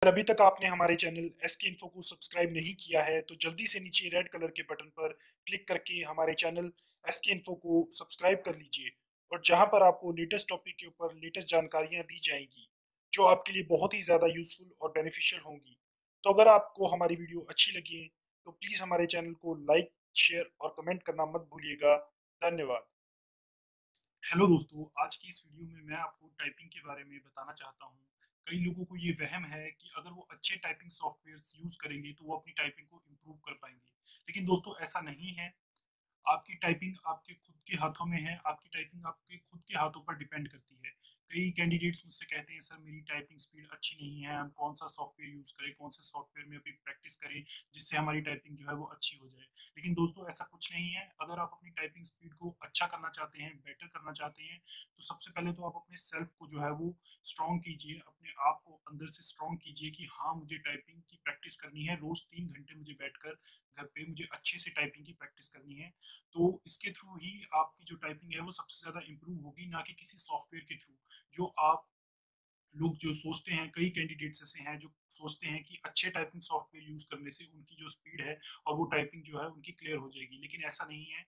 अगर अभी तक आपने हमारे चैनल एसके इन्फो को सब्सक्राइब नहीं किया है तो जल्दी से नीचे रेड कलर के बटन पर क्लिक करके हमारे चैनल एसके इन्फो को सब्सक्राइब कर लीजिए और जहां पर आपको लेटेस्ट टॉपिक के ऊपर लेटेस्ट जानकारियां दी जाएंगी जो आपके लिए बहुत ही ज़्यादा यूजफुल और बेनिफिशियल होंगी। तो अगर आपको हमारी वीडियो अच्छी लगी तो प्लीज़ हमारे चैनल को लाइक, शेयर और कमेंट करना मत भूलिएगा। धन्यवाद। हेलो दोस्तों, आज की इस वीडियो में मैं आपको टाइपिंग के बारे में बताना चाहता हूँ। कई लोगों को ये वहम है कि अगर वो अच्छे टाइपिंग सॉफ्टवेयर्स यूज़ करेंगे तो वो अपनी टाइपिंग को इम्प्रूव कर पाएंगे, लेकिन दोस्तों ऐसा नहीं है। आपकी टाइपिंग आपके खुद के हाथों में है, आपकी टाइपिंग आपके खुद के हाथों पर डिपेंड करती है। कई कैंडिडेट्स मुझसे कहते हैं, सर मेरी टाइपिंग स्पीड अच्छी नहीं है, हम कौन सा सॉफ्टवेयर यूज़ करें, कौन से सॉफ्टवेयर में अभी प्रैक्टिस करें जिससे हमारी टाइपिंग जो है वो अच्छी हो जाए। लेकिन दोस्तों ऐसा कुछ नहीं है। अगर आप अपनी टाइपिंग स्पीड को अच्छा करना चाहते हैं, बेटर करना चाहते हैं, तो सबसे पहले तो आप अपने सेल्फ को जो है वो स्ट्रॉन्ग कीजिए, अपने आप को अंदर से स्ट्रॉन्ग कीजिए कि हाँ मुझे टाइपिंग की प्रैक्टिस करनी है, रोज़ 3 घंटे मुझे बैठकर घर पे मुझे अच्छे से टाइपिंग की प्रैक्टिस करनी है। तो इसके थ्रू ही आपकी जो टाइपिंग है वो सबसे ज़्यादा इम्प्रूव होगी, ना कि किसी सॉफ्टवेयर के थ्रू। जो आप लोग जो सोचते हैं, कई कैंडिडेट्स ऐसे हैं जो सोचते हैं कि अच्छे टाइपिंग सॉफ्टवेयर यूज़ करने से उनकी जो स्पीड है और वो टाइपिंग जो है उनकी क्लियर हो जाएगी, लेकिन ऐसा नहीं है।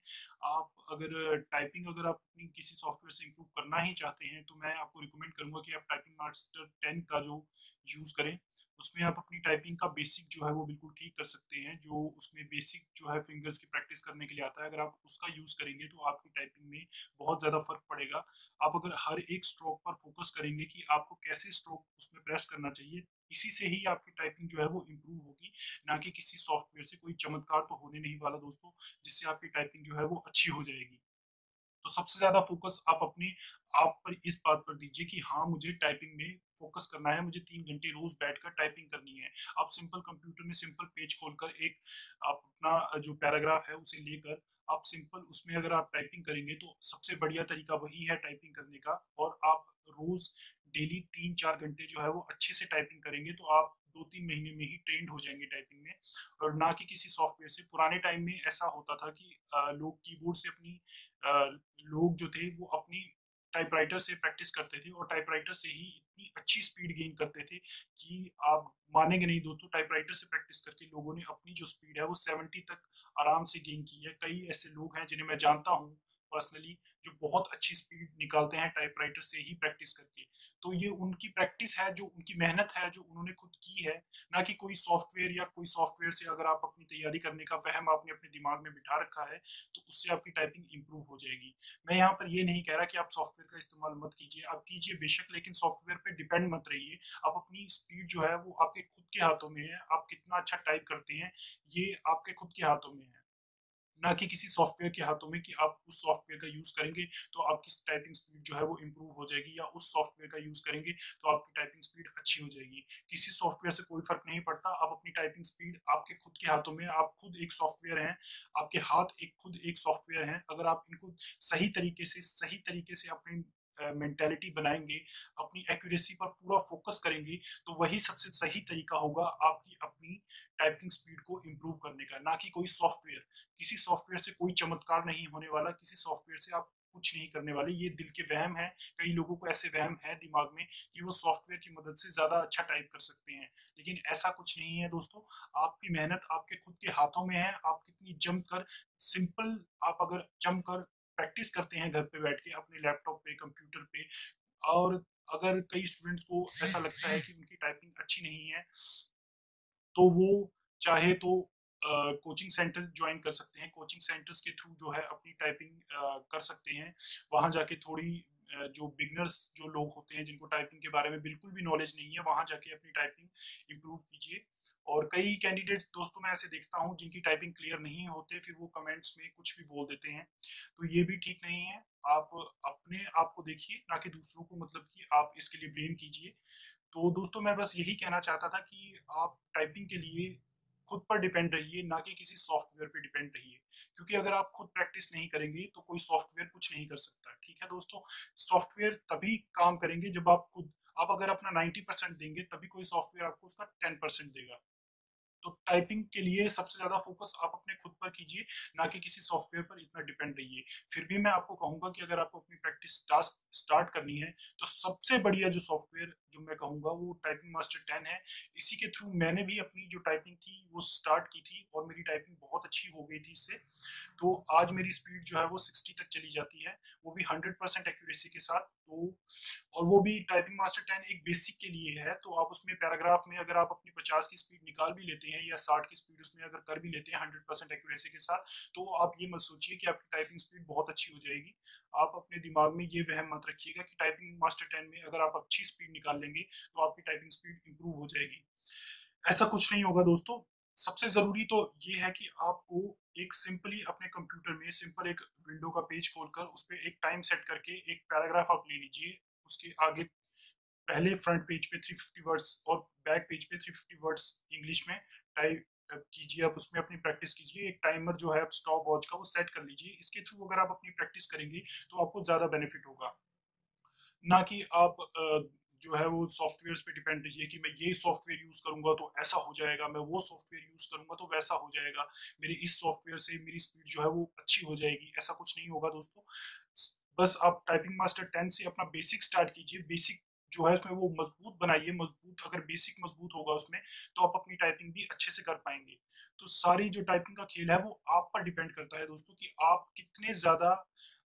अगर आप अपनी किसी सॉफ्टवेयर से इम्प्रूव करना ही चाहते हैं तो मैं आपको रिकमेंड करूंगा कि आप टाइपिंग मास्टर 10 का जो यूज़ करें। उसमें आप अपनी टाइपिंग का बेसिक जो है वो बिल्कुल ठीक कर सकते हैं। जो उसमें बेसिक जो है फिंगर्स की प्रैक्टिस करने के लिए आता है, अगर आप उसका यूज़ करेंगे तो आपकी टाइपिंग में बहुत ज़्यादा फर्क पड़ेगा। आप अगर हर एक स्ट्रोक पर फोकस करेंगे कि आपको कैसे स्ट्रोक उसमें प्रेस करना चाहिए, इसी से ही आपकी टाइपिंग जो है वो इम्प्रूव होगी, ना कि किसी सॉफ्टवेयर से। कोई चमत्कार तो होने नहीं वाला दोस्तों जिससे आपकी टाइपिंग जो है वो अच्छी हो जाएगी। तो सबसे ज्यादा फोकस आप अपने आप पर इस बात पर दीजिए कि हाँ मुझे टाइपिंग में फोकस करना है, मुझे 3 घंटे रोज बैठकर टाइपिंग करनी है। आप सिंपल कंप्यूटर में सिंपल पेज खोलकर एक आप अपना जो पैराग्राफ है उसे लेकर आप सिंपल उसमें अगर आप टाइपिंग करेंगे तो सबसे बढ़िया तरीका वही है टाइपिंग करने का। और आप रोज डेली 3-4 घंटे जो है वो अच्छे से टाइपिंग करेंगे तो आप 2-3 महीने में ही ट्रेंड हो जाएंगे टाइपिंग में, और ना कि किसी सॉफ्टवेयर से। पुराने टाइम में ऐसा होता था कि लोग कीबोर्ड से अपनी लोग जो थे वो अपनी टाइपराइटर से प्रैक्टिस करते थे और टाइपराइटर से ही इतनी अच्छी स्पीड गेन करते थे कि आप मानेंगे नहीं दोस्तों, टाइपराइटर से प्रैक्टिस करके लोगों ने अपनी जो स्पीड है वो 70 तक आराम से गेन की है। कई ऐसे लोग हैं जिन्हें मैं जानता हूँ पर्सनली, जो बहुत अच्छी स्पीड निकालते हैं टाइपराइटर से ही प्रैक्टिस करके। तो ये उनकी प्रैक्टिस है, जो उनकी मेहनत है, जो उन्होंने खुद की है, ना कि कोई सॉफ्टवेयर। या कोई सॉफ्टवेयर से अगर आप अपनी तैयारी करने का वहम आपने अपने दिमाग में बिठा रखा है तो उससे आपकी टाइपिंग इंप्रूव हो जाएगी। मैं यहाँ पर ये नहीं कह रहा कि आप सॉफ्टवेयर का इस्तेमाल मत कीजिए, आप कीजिए बेशक, लेकिन सॉफ्टवेयर पे डिपेंड मत रहिए। आप अपनी स्पीड जो है वो आपके खुद के हाथों में है, आप कितना अच्छा टाइप करते हैं ये आपके खुद के हाथों में है, ना कि किसी सॉफ्टवेयर के हाथों में कि आप उस सॉफ्टवेयर का यूज करेंगे तो आपकी टाइपिंग स्पीड जो है वो इम्प्रूव हो जाएगी, या उस सॉफ्टवेयर का यूज करेंगे तो आपकी टाइपिंग स्पीड अच्छी हो जाएगी। किसी सॉफ्टवेयर से कोई फर्क नहीं पड़ता। आप अपनी टाइपिंग स्पीड आपके खुद के हाथों में, आप खुद एक सॉफ्टवेयर हैं, आपके हाथ एक खुद एक सॉफ्टवेयर हैं। अगर आप इनको सही तरीके से अपनी मेंटेलिटी बनाएंगे, अपनी एक्यूरेसी पर पूरा फोकस करेंगे, तो वही सबसे सही तरीका होगा आपकी अपनी टाइपिंग स्पीड को इम्प्रूव करने का, ना कि कोई सॉफ्टवेयर। किसी सॉफ्टवेयर से कोई चमत्कार नहीं होने वाला, किसी सॉफ्टवेयर से आप कुछ नहीं करने वाले। ये दिल के वहम है। कई लोगों को ऐसे वहम है दिमाग में कि वो सॉफ्टवेयर की मदद से ज्यादा अच्छा टाइप कर सकते हैं, लेकिन ऐसा कुछ नहीं है दोस्तों। आपकी मेहनत आपके खुद के हाथों में है। आप कितनी जम कर सिंपल आप अगर जम कर प्रैक्टिस करते हैं घर पे बैठ के अपने लैपटॉप पे, कंप्यूटर पे, और अगर कई स्टूडेंट्स को ऐसा लगता है कि उनकी टाइपिंग अच्छी नहीं है तो वो चाहे तो कोचिंग सेंटर ज्वाइन कर सकते हैं। कोचिंग सेंटर्स के थ्रू जो है अपनी टाइपिंग कर सकते हैं। वहाँ जाके थोड़ी जो बिगनर्स जो लोग होते हैं जिनको टाइपिंग के बारे में बिल्कुल भी नॉलेज नहीं है, वहाँ जाके अपनी टाइपिंग इम्प्रूव कीजिए। और कई कैंडिडेट्स दोस्तों मैं ऐसे देखता हूँ जिनकी टाइपिंग क्लियर नहीं होते, फिर वो कमेंट्स में कुछ भी बोल देते हैं, तो ये भी ठीक नहीं है। आप अपने आप को देखिए, ना कि दूसरों को मतलब कि आप इसके लिए ब्लेम कीजिए। तो दोस्तों मैं बस यही कहना चाहता था कि आप टाइपिंग के लिए खुद पर डिपेंड रहिए, ना कि किसी सॉफ्टवेयर पे डिपेंड रहिए। क्योंकि अगर आप खुद प्रैक्टिस नहीं करेंगे तो कोई सॉफ्टवेयर कुछ नहीं कर सकता। ठीक है दोस्तों, सॉफ्टवेयर तभी काम करेंगे जब आप अगर अपना 90% देंगे तभी कोई सॉफ्टवेयर आपको उसका 10% देगा। तो टाइपिंग के लिए सबसे ज्यादा फोकस आप अपने खुद पर कीजिए, ना कि किसी सॉफ्टवेयर पर इतना डिपेंड रहिए। फिर भी मैं आपको कहूंगा कि अगर आपको अपनी प्रैक्टिस स्टार्ट करनी है तो सबसे बढ़िया जो सॉफ्टवेयर जो मैं कहूँगा वो टाइपिंग मास्टर 10 है। इसी के थ्रू मैंने भी अपनी जो टाइपिंग थी वो स्टार्ट की थी और मेरी टाइपिंग बहुत अच्छी हो गई थी इससे। तो आज मेरी स्पीड जो है वो 60 तक चली जाती है, वो भी 100% एक्यूरेसी के साथ। तो और वो भी टाइपिंग मास्टर 10 एक बेसिक के लिए है, तो आप उसमें पैराग्राफ में अगर आप अपनी 50 की स्पीड निकाल भी लेते हैं या 60 की स्पीड उसमें अगर कर भी लेते हैं 100% एक्यूरेसी के साथ, तो आप ये मत सोचिए कि आपकी टाइपिंग स्पीड बहुत अच्छी हो जाएगी। आप अपने दिमाग में ये वहम मत रखिएगा कि टाइपिंग मास्टर 10 में अगर आप अच्छी स्पीड निकाल लेंगे तो आपकी टाइपिंग स्पीड इंप्रूव हो जाएगी। ऐसा कुछ नहीं होगा दोस्तों। सबसे ज़रूरी तो ये है कि आपको एक सिंपली अपने कंप्यूटर में सिंपल एक विंडो का पेज खोलकर उस पे एक टाइम सेट करके एक पैराग्राफ आप ले लीजिए। उसके आगे पहले फ्रंट पेज पे 350 वर्ड्स और बैक पेज पे 350 वर्ड्स इंग्लिश में टाइप कीजिए। आप उसमें अपनी प्रैक्टिस कीजिए। एक टाइमर जो है आप स्टॉप वॉच का वो सेट कर लीजिए। इसके थ्रू अगर आप अपनी प्रैक्टिस करेंगे तो आपको ज़्यादा बेनिफिट होगा, ना कि आप जो है वो सॉफ्टवेयर पे डिपेंड रहिए कि मैं ये सॉफ्टवेयर यूज़ करूंगा तो ऐसा हो जाएगा, मैं वो सॉफ्टवेयर यूज़ करूंगा तो वैसा हो जाएगा, मेरे इस सॉफ्टवेयर से मेरी स्पीड जो है वो अच्छी हो जाएगी। ऐसा कुछ नहीं होगा दोस्तों। बस आप टाइपिंग मास्टर 10 से अपना बेसिक स्टार्ट कीजिए। बेसिक जो है उसमें वो मजबूत बनाइए। मजबूत अगर बेसिक मजबूत होगा उसमें तो आप अपनी टाइपिंग भी अच्छे से कर पाएंगे। तो सारी जो टाइपिंग का खेल है वो आप पर डिपेंड करता है दोस्तों कि आप कितने ज़्यादा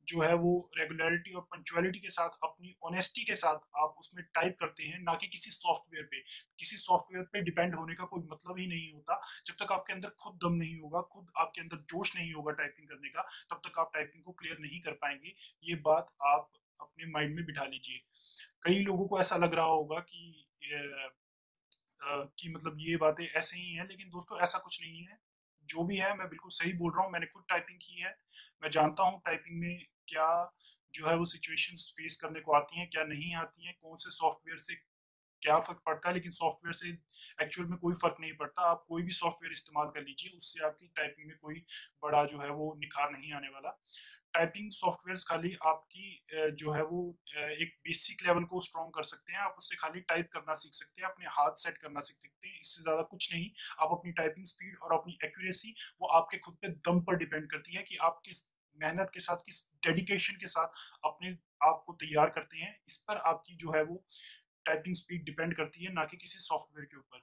जो है वो रेगुलरिटी और पंक्चुअलिटी के साथ अपनी ऑनेस्टी के साथ आप उसमें टाइप करते हैं, ना कि किसी सॉफ्टवेयर पे। किसी सॉफ्टवेयर पे डिपेंड होने का कोई मतलब ही नहीं होता। जब तक आपके अंदर खुद दम नहीं होगा, खुद आपके अंदर जोश नहीं होगा टाइपिंग करने का, तब तक आप टाइपिंग को क्लियर नहीं कर पाएंगे। ये बात आप अपने माइंड में बिठा लीजिए। कई लोगों को ऐसा लग रहा होगा कि मतलब ये बातें ऐसे ही हैं, लेकिन दोस्तों ऐसा कुछ नहीं है। जो भी है मैं बिल्कुल सही बोल रहा हूँ। मैंने खुद टाइपिंग की है। मैं जानता हूँ टाइपिंग में क्या जो है वो सिचुएशंस फेस करने को आती हैं, क्या नहीं आती हैं, कौन से सॉफ्टवेयर से क्या फ़र्क पड़ता है। लेकिन सॉफ्टवेयर से एक्चुअल में कोई फ़र्क नहीं पड़ता। आप कोई भी सॉफ्टवेयर इस्तेमाल कर लीजिए, उससे आपकी टाइपिंग में कोई बड़ा जो है वो निखार नहीं आने वाला। टाइपिंग सॉफ्टवेयर्स खाली आपकी जो है वो एक बेसिक लेवल को स्ट्रॉन्ग कर सकते हैं। आप उससे खाली टाइप करना सीख सकते हैं, अपने हाथ सेट करना सीख सकते हैं, इससे ज़्यादा कुछ नहीं। आप अपनी टाइपिंग स्पीड और अपनी एक्यूरेसी वो आपके खुद पे दम पर डिपेंड करती है कि आप किस मेहनत के साथ, किस डेडिकेशन के साथ अपने आप को तैयार करते हैं। इस पर आपकी जो है वो टाइपिंग स्पीड डिपेंड करती है, ना कि किसी सॉफ्टवेयर के ऊपर।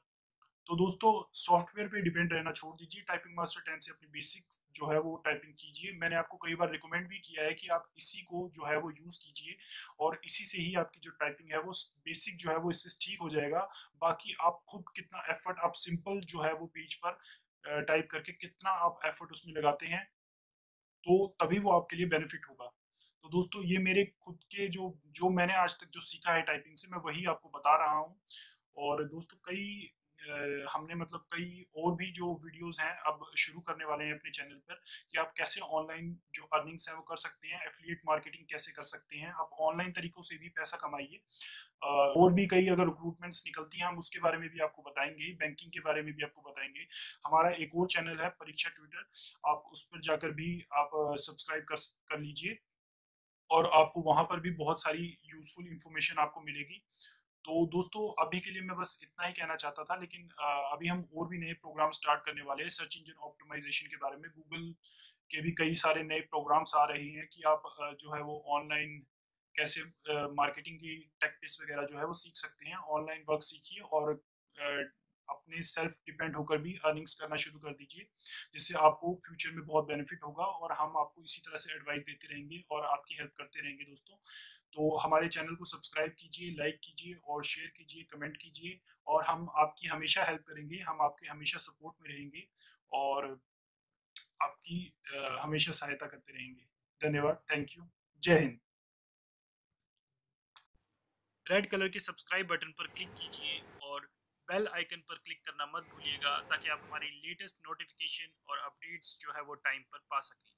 तो दोस्तों सॉफ्टवेयर पे डिपेंड रहना छोड़ दीजिए। टाइपिंग मास्टर 10 से अपनी बेसिक जो है वो टाइपिंग कीजिए। मैंने आपको कई बार रिकमेंड भी किया है कि आप इसी को जो है वो यूज़ कीजिए और इसी से ही आपकी जो टाइपिंग है वो बेसिक जो है वो इससे ठीक हो जाएगा। बाकी आप खुद कितना एफर्ट आप सिंपल जो है वो पेज पर टाइप करके कितना आप एफर्ट उसमें लगाते हैं, तो तभी वो आपके लिए बेनिफिट होगा। तो दोस्तों ये मेरे खुद के जो जो मैंने आज तक जो सीखा है टाइपिंग से, मैं वही आपको बता रहा हूँ। और दोस्तों हमने मतलब कई और भी जो वीडियोस हैं अब शुरू करने वाले हैं अपने चैनल पर कि आप कैसे ऑनलाइन जो अर्निंग्स है वो कर सकते हैं, एफिलिएट मार्केटिंग कैसे कर सकते हैं, आप ऑनलाइन तरीकों से भी पैसा कमाइए। और भी कई अगर रिक्रूटमेंट्स निकलती हैं हम उसके बारे में भी आपको बताएंगे, बैंकिंग के बारे में भी आपको बताएंगे। हमारा एक और चैनल है परीक्षा ट्विटर, आप उस पर जाकर भी आप सब्सक्राइब कर लीजिए और आपको वहाँ पर भी बहुत सारी यूजफुल इंफॉर्मेशन आपको मिलेगी। तो दोस्तों अभी के लिए मैं बस इतना ही कहना चाहता था, लेकिन अभी हम और भी नए प्रोग्राम स्टार्ट करने वाले हैं सर्च इंजन ऑप्टिमाइजेशन के बारे में। गूगल के भी कई सारे नए प्रोग्राम्स आ रहे हैं कि आप जो है वो ऑनलाइन कैसे मार्केटिंग की टैक्टिक्स वगैरह जो है वो सीख सकते हैं। ऑनलाइन वर्क सीखिए और अपने सेल्फ डिपेंड होकर भी अर्निंग्स करना शुरू कर दीजिए, जिससे आपको फ्यूचर में बहुत बेनिफिट होगा और हम आपको इसी तरह से एडवाइस देते रहेंगे और आपकी हेल्प करते रहेंगे दोस्तों। तो हमारे चैनल को सब्सक्राइब कीजिए, लाइक कीजिए और शेयर कीजिए, कमेंट कीजिए और हम आपकी हमेशा हेल्प करेंगे, हम आपके हमेशा सपोर्ट में रहेंगे और आपकी हमेशा सहायता करते रहेंगे। धन्यवाद, थैंक यू, जय हिंद। रेड कलर के सब्सक्राइब बटन पर क्लिक कीजिए और बेल आइकन पर क्लिक करना मत भूलिएगा ताकि आप हमारी लेटेस्ट नोटिफिकेशन और अपडेट्स जो है वो टाइम पर पा सकें।